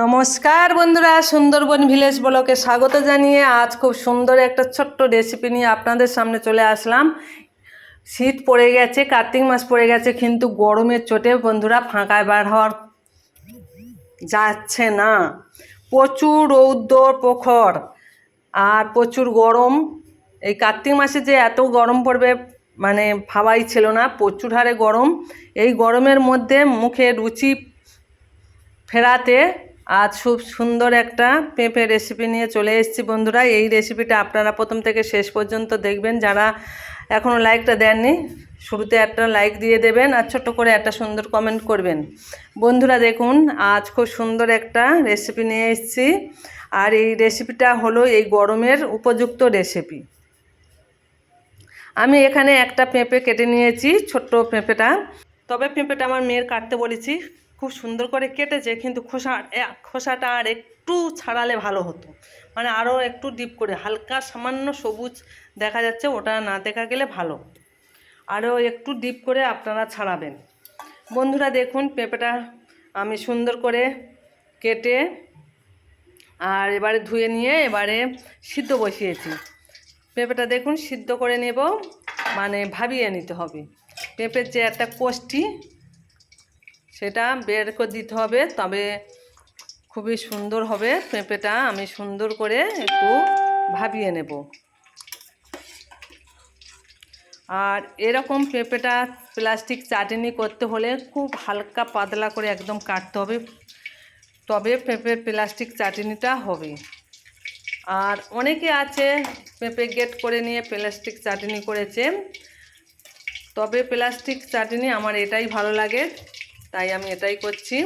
নমস্কার বন্ধুরা, সুন্দরবন ভিলেজ ব্লকে স্বাগত জানিয়ে আজ খুব সুন্দর একটা ছোট্ট রেসিপি নিয়ে আপনাদের সামনে চলে আসলাম। শীত পড়ে গেছে, কার্তিক মাস পড়ে গেছে, কিন্তু গরমের চোটে বন্ধুরা ফাঁকায় বার হওয়ার যাচ্ছে না। প্রচুর রৌদ্র প্রখর আর প্রচুর গরম। এই কার্তিক মাসে যে এত গরম পড়বে মানে ভাবাই ছিল না, প্রচুর হারে গরম। এই গরমের মধ্যে মুখে রুচি ফেরাতে আজ খুব সুন্দর একটা পেঁপে রেসিপি নিয়ে চলে এসেছি বন্ধুরা। এই রেসিপিটা আপনারা প্রথম থেকে শেষ পর্যন্ত দেখবেন। যারা এখনও লাইকটা দেননি, শুরুতে একটা লাইক দিয়ে দেবেন আর ছোট্ট করে একটা সুন্দর কমেন্ট করবেন। বন্ধুরা দেখুন, আজ খুব সুন্দর একটা রেসিপি নিয়ে এসেছি, আর এই রেসিপিটা হলো এই গরমের উপযুক্ত রেসিপি। আমি এখানে একটা পেঁপে কেটে নিয়েছি, ছোট্ট পেঁপেটা। তবে পেঁপেটা আমার মেয়ের কাটতে বলেছি, খুব সুন্দর করে কেটেছে, কিন্তু খোসাটা আর একটু ছাড়ালে ভালো হতো, মানে আরও একটু ডিপ করে হালকা সামান্য সবুজ দেখা যাচ্ছে, ওটা না দেখা গেলে ভালো, আরও একটু ডিপ করে আপনারা ছাড়াবেন। বন্ধুরা দেখুন, পেঁপেটা আমি সুন্দর করে কেটে আর এবারে ধুয়ে নিয়ে এবারে সিদ্ধ বসিয়েছি। পেঁপেটা দেখুন সিদ্ধ করে নেব, মানে ভাবিয়ে নিতে হবে। পেঁপের যে একটা কোষ্টি সেটা বের করে দিতে হবে, তবে খুবই সুন্দর হবে পেঁপেটা। আমি সুন্দর করে একটু ভাবিয়ে নেব। আর এরকম পেঁপেটা প্লাস্টিক চাটনি করতে হলে খুব হালকা পাতলা করে একদম কাটতে হবে, তবে পেঁপের প্লাস্টিক চাটনিটা হবে। আর অনেকে আছে পেঁপে গেট করে নিয়ে প্লাস্টিক চাটনি করেছে, তবে প্লাস্টিক চাটনি আমার এটাই ভালো লাগে, তাই আমি এটাই করছি।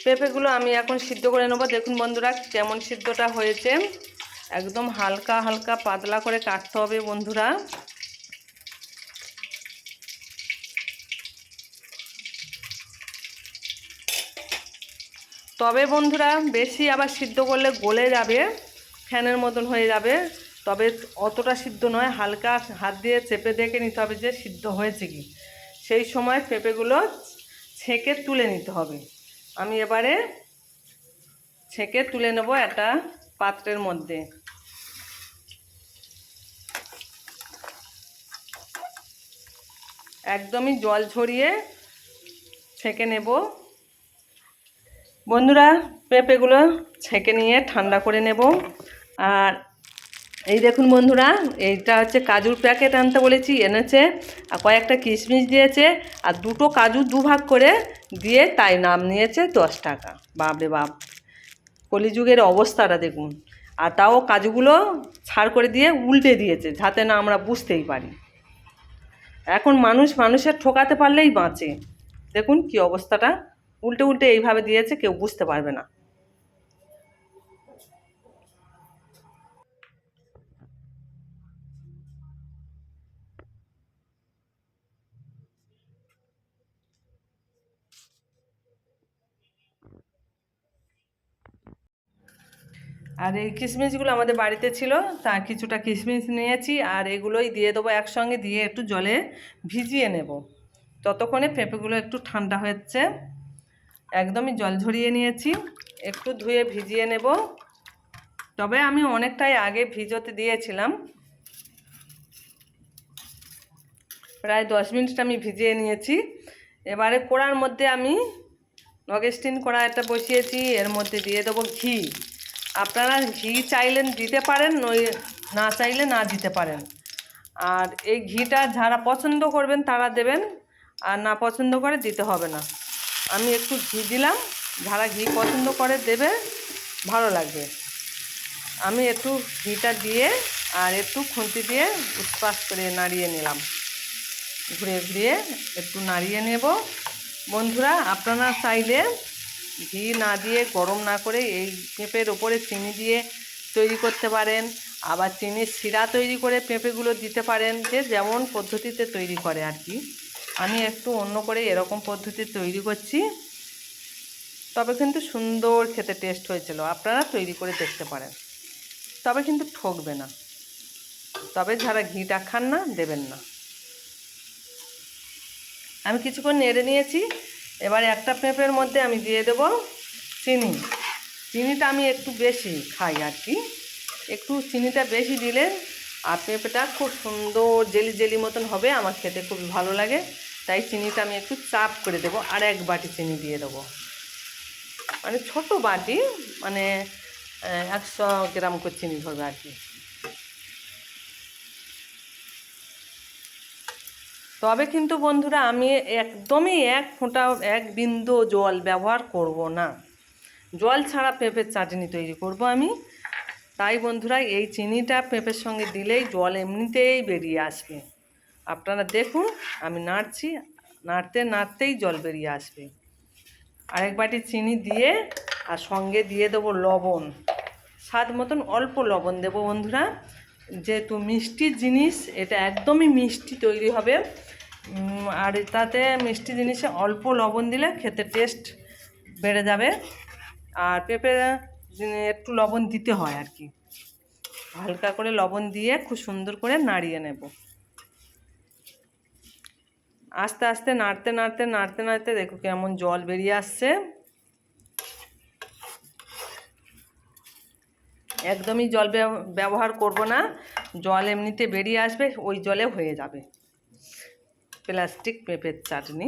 পেঁপেগুলো আমি এখন সিদ্ধ করে নেব। দেখুন বন্ধুরা কেমন সিদ্ধটা হয়েছে, একদম হালকা হালকা পাতলা করে কাটতে হবে বন্ধুরা। তবে বন্ধুরা বেশি আবার সিদ্ধ করলে গলে যাবে, ফ্যানের মতন হয়ে যাবে। তবে অতটা সিদ্ধ নয়, হালকা হাত দিয়ে চেপে দেখে নিতে হবে যে সিদ্ধ হয়েছে কি। সেই সময় পেঁপেগুলো ছেঁকে তুলে নিতে হবে। আমি এবারে ছেঁকে তুলে নেব একটা পাত্রের মধ্যে। একদমই জল ঝরিয়ে ছেঁকে নেব বন্ধুরা। পেঁপেগুলো ছেঁকে নিয়ে ঠান্ডা করে নেব। আর এই দেখুন বন্ধুরা, এইটা হচ্ছে কাজুর প্যাকেট আনতে বলেছি, এনেছে। আর কয়েকটা কিশমিশ দিয়েছে, আর দুটো কাজু দুভাগ করে দিয়ে তাই নাম নিয়েছে 10 টাকা। বাপরে বাপ, কলিযুগের অবস্থাটা দেখুন। আর তাও কাজুগুলো ছাড় করে দিয়ে উল্টে দিয়েছে, যাতে না আমরা বুঝতেই পারি। এখন মানুষের ঠকাতে পারলেই বাঁচে। দেখুন কি অবস্থাটা, উল্টে উল্টে এইভাবে দিয়েছে, কেউ বুঝতে পারবে না। আর এই কিশমিশগুলো আমাদের বাড়িতে ছিল, তা কিছুটা কিশমিশ নিয়েছি, আর এগুলোই দিয়ে দেবো একসঙ্গে, দিয়ে একটু জলে ভিজিয়ে নেব। ততক্ষণে পেঁপেগুলো একটু ঠান্ডা হচ্ছে, একদমই জল ঝরিয়ে নিয়েছি, একটু ধুয়ে ভিজিয়ে নেব। তবে আমি অনেকটাই আগে ভিজোতে দিয়েছিলাম, প্রায় 10 মিনিট আমি ভিজিয়ে নিয়েছি। এবারে কড়ার মধ্যে আমি নগস্টিন কড়া একটা বসিয়েছি, এর মধ্যে দিয়ে দেবো ঘি। আপনারা ঘি চাইলেন দিতে পারেন, না চাইলে না দিতে পারেন। আর এই ঘিটা যারা পছন্দ করবেন তারা দেবেন, আর না পছন্দ করে দিতে হবে না। আমি একটু ঘি দিলাম, যারা ঘি পছন্দ করে দেবে, ভালো লাগবে। আমি একটু ঘিটা দিয়ে আর একটু খুন্তি দিয়ে উৎপাস করে নাড়িয়ে নিলাম, ঘুরিয়ে ঘুরিয়ে একটু নাড়িয়ে নেব। বন্ধুরা আপনারা চাইলে ঘি না দিয়ে গরম না করে এই পেঁপের ওপরে চিনি দিয়ে তৈরি করতে পারেন, আবার চিনির শিরা তৈরি করে পেঁপেগুলো দিতে পারেন, যে যেমন পদ্ধতিতে তৈরি করে আর কি। আমি একটু অন্য করে এরকম পদ্ধতি তৈরি করছি, তবে কিন্তু সুন্দর খেতে টেস্ট হয়েছিল। আপনারা তৈরি করে দেখতে পারেন, তবে কিন্তু ঠকবে না। তবে যারা ঘিটা খান না দেবেন না। আমি কিছুক্ষণ নেড়ে নিয়েছি, এবারে একটা পেঁপের মধ্যে আমি দিয়ে দেব চিনি। চিনিটা আমি একটু বেশি খাই আর কি, একটু চিনিটা বেশি দিলে আর পেঁপেটা খুব সুন্দর জেলি জেলি মতন হবে, আমার খেতে খুবই ভালো লাগে। তাই চিনিটা আমি একটু চাপ করে দেবো, আর 1 বাটি চিনি দিয়ে দেবো, মানে ছোট বাটি, মানে 100 গ্রাম করে চিনি ধরবে আর কি। তবে কিন্তু বন্ধুরা আমি একদমই 1 ফোঁটা 1 বিন্দু জল ব্যবহার করব না, জল ছাড়া পেঁপের চাটনি তৈরি করব আমি। তাই বন্ধুরা এই চিনিটা পেঁপের সঙ্গে দিলেই জল এমনিতেই বেরিয়ে আসবে। আপনারা দেখুন আমি নাড়ছি, নাড়তে নাড়তেই জল বেরিয়ে আসবে। 1 বাটি চিনি দিয়ে আর সঙ্গে দিয়ে দেবো লবণ, স্বাদ মতন অল্প লবণ দেবো বন্ধুরা। যেহেতু মিষ্টির জিনিস, এটা একদমই মিষ্টি তৈরি হবে, আর তাতে মিষ্টি জিনিসে অল্প লবণ দিলে খেতে টেস্ট বেড়ে যাবে। আর পেঁপে একটু লবণ দিতে হয় আর কি, হালকা করে লবণ দিয়ে খুব সুন্দর করে নাড়িয়ে নেব। আস্তে আস্তে নাড়তে নাড়তে নাড়তে নাড়তে দেখো কেমন জল বেরিয়ে আসছে। একদমই জল ব্যবহার করব না, জল এমনিতে বেরিয়ে আসবে, ওই জলে হয়ে যাবে প্লাস্টিক পেঁপের চাটনি।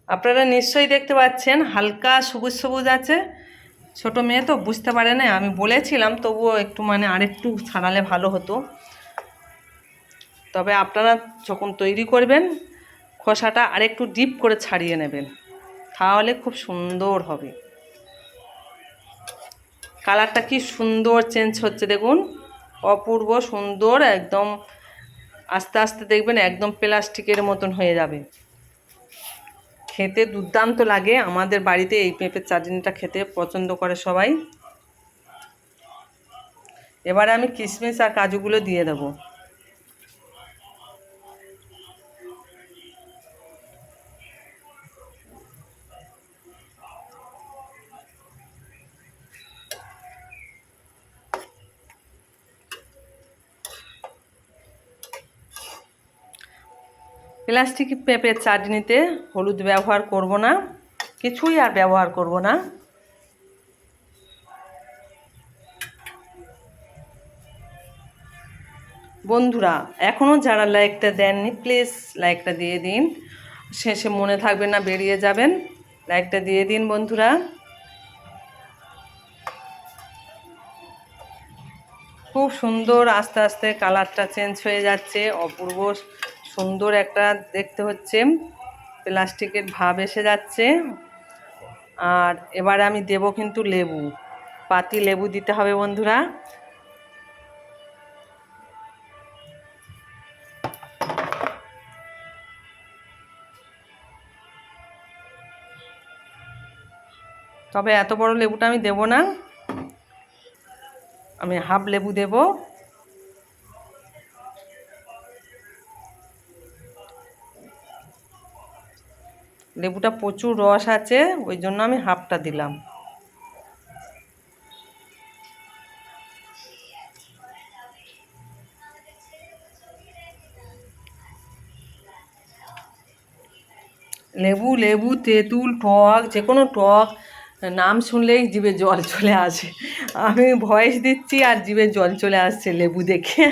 আপনারা নিশ্চয়ই দেখতে পাচ্ছেন হালকা সবুজ সবুজ আছে। ছোট মেয়ে তো বুঝতে পারে না, আমি বলেছিলাম, তবুও একটু মানে আরেকটু ছাড়ালে ভালো হতো। তবে আপনারা যখন তৈরি করবেন খোসাটা আরেকটু ডিপ করে ছাড়িয়ে নেবেন, তাহলে খুব সুন্দর হবে। কালারটা কি সুন্দর চেঞ্জ হচ্ছে দেখুন, অপূর্ব সুন্দর একদম। আস্তে আস্তে দেখবেন একদম প্লাস্টিকের মতন হয়ে যাবে, খেতে দুর্দান্ত লাগে। আমাদের বাড়িতে এই পেঁপের চাটনিটা খেতে পছন্দ করে সবাই। এবারে আমি কিশমিশ আর কাজুগুলো দিয়ে দেবো। প্লাস্টিক পেঁপের চাটনিতে হলুদ ব্যবহার করব না, কিছুই আর ব্যবহার করব না। বন্ধুরা এখনও যারা লাইকটা দেননি প্লিজ লাইকটা দিয়ে দিন, শেষে মনে থাকবে না বেরিয়ে যাবেন। লাইকটা দিয়ে দিন বন্ধুরা। খুব সুন্দর আস্তে আস্তে কালারটা চেঞ্জ হয়ে যাচ্ছে, অপূর্ব সুন্দর একটা দেখতে হচ্ছে, প্লাস্টিকের ভাব এসে যাচ্ছে। আর এবারে আমি দেব কিন্তু লেবু, পাতি লেবু দিতে হবে বন্ধুরা। তবে এত বড় লেবুটা আমি দেব না, আমি হাফ লেবু দেব। লেবুটা প্রচুর রস আছে, ওই জন্য আমি হাফটা দিলাম। লেবু লেবু তেঁতুল টক, যে কোনো টক নাম শুনলেই জিভে জল চলে আসে। আমি ভয়েস দিচ্ছি আর জিভে জল চলে আসছে লেবু দেখে।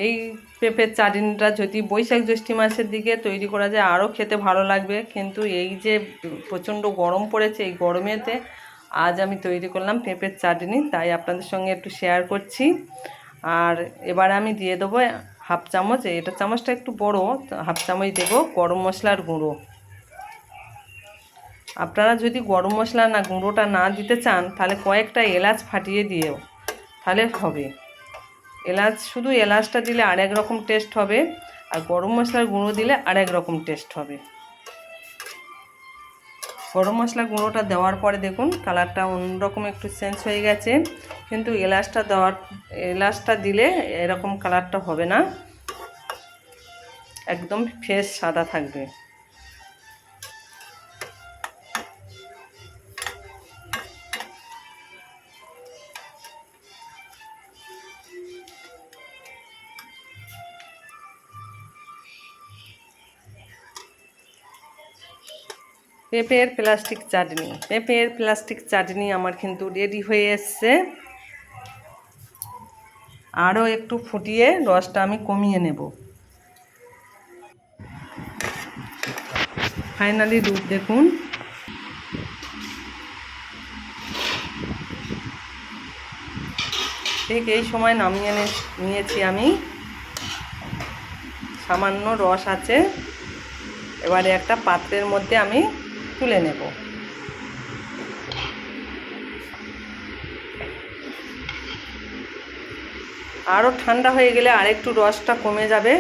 এই পেঁপের চাটনিটা যদি বৈশাখ জ্যৈষ্ঠ মাসের দিকে তৈরি করা যায় আরও খেতে ভালো লাগবে, কিন্তু এই যে প্রচণ্ড গরম পড়েছে, এই গরমেতে আজ আমি তৈরি করলাম পেঁপের চাটনি, তাই আপনাদের সঙ্গে একটু শেয়ার করছি। আর এবার আমি দিয়ে দেবো হাফ চামচ, এটা চামচটা একটু বড়, হাফ চামচ দেবো গরম মশলার গুঁড়ো। আপনারা যদি গরম মশলা না গুঁড়োটা না দিতে চান তাহলে কয়েকটা এলাচ ফাটিয়ে দিও, তাহলে হবে। এলাচ, শুধু এলাচটা দিলে আরেক রকম টেস্ট হবে, আর গরম মশলার গুঁড়ো দিলে আরেক রকম টেস্ট হবে। গরম মশলা গুঁড়োটা দেওয়ার পরে দেখুন কালারটা অন্যরকম একটু চেঞ্জ হয়ে গেছে, কিন্তু এলাচটা দিলে এরকম কালারটা হবে না, একদম ফ্রেশ সাদা থাকবে। পেঁপের প্লাস্টিক চাটনি আমার কিন্তু রেডি হয়ে এসছে। আরও একটু ফুটিয়ে রসটা আমি কমিয়ে নেব। ফাইনালি রূপ দেখুন। ঠিক এই সময় নামিয়ে নিয়েছি আমি। সামান্য রস আছে, এবারে একটা পাত্রের মধ্যে আমি তুলে নেব। আরও ঠান্ডা হয়ে গেলে আরেকটু রসটা কমে যাবে।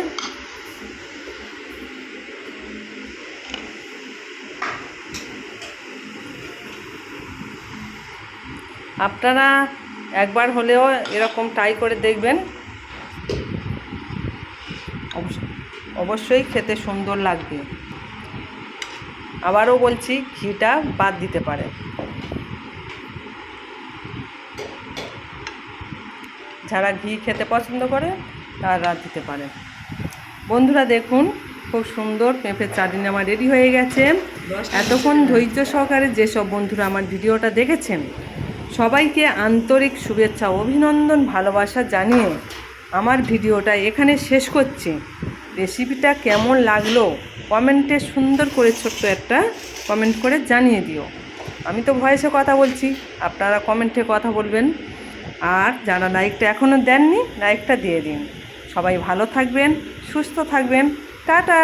আপনারা একবার হলেও এরকম ট্রাই করে দেখবেন, অবশ্যই খেতে সুন্দর লাগবে। আবারও বলছি, ঘিটা বাদ দিতে পারেন, যারা ঘি খেতে পছন্দ করে তারা দিতে পারেন। বন্ধুরা দেখুন, খুব সুন্দর পেঁপের চাটনি আমার রেডি হয়ে গেছে। এতক্ষণ ধৈর্য সহকারে যেসব বন্ধুরা আমার ভিডিওটা দেখেছেন, সবাইকে আন্তরিক শুভেচ্ছা, অভিনন্দন, ভালোবাসা জানিয়ে আমার ভিডিওটা এখানে শেষ করছি। রেসিপিটা কেমন লাগলো কমেন্টে সুন্দর করে ছোট্ট একটা কমেন্ট করে জানিয়ে দিও। আমি তো ভয়েসে কথা বলছি, আপনারা কমেন্টে কথা বলবেন। আর যারা লাইকটা এখনও দেননি, লাইকটা দিয়ে দিন। সবাই ভালো থাকবেন, সুস্থ থাকবেন। টাটা।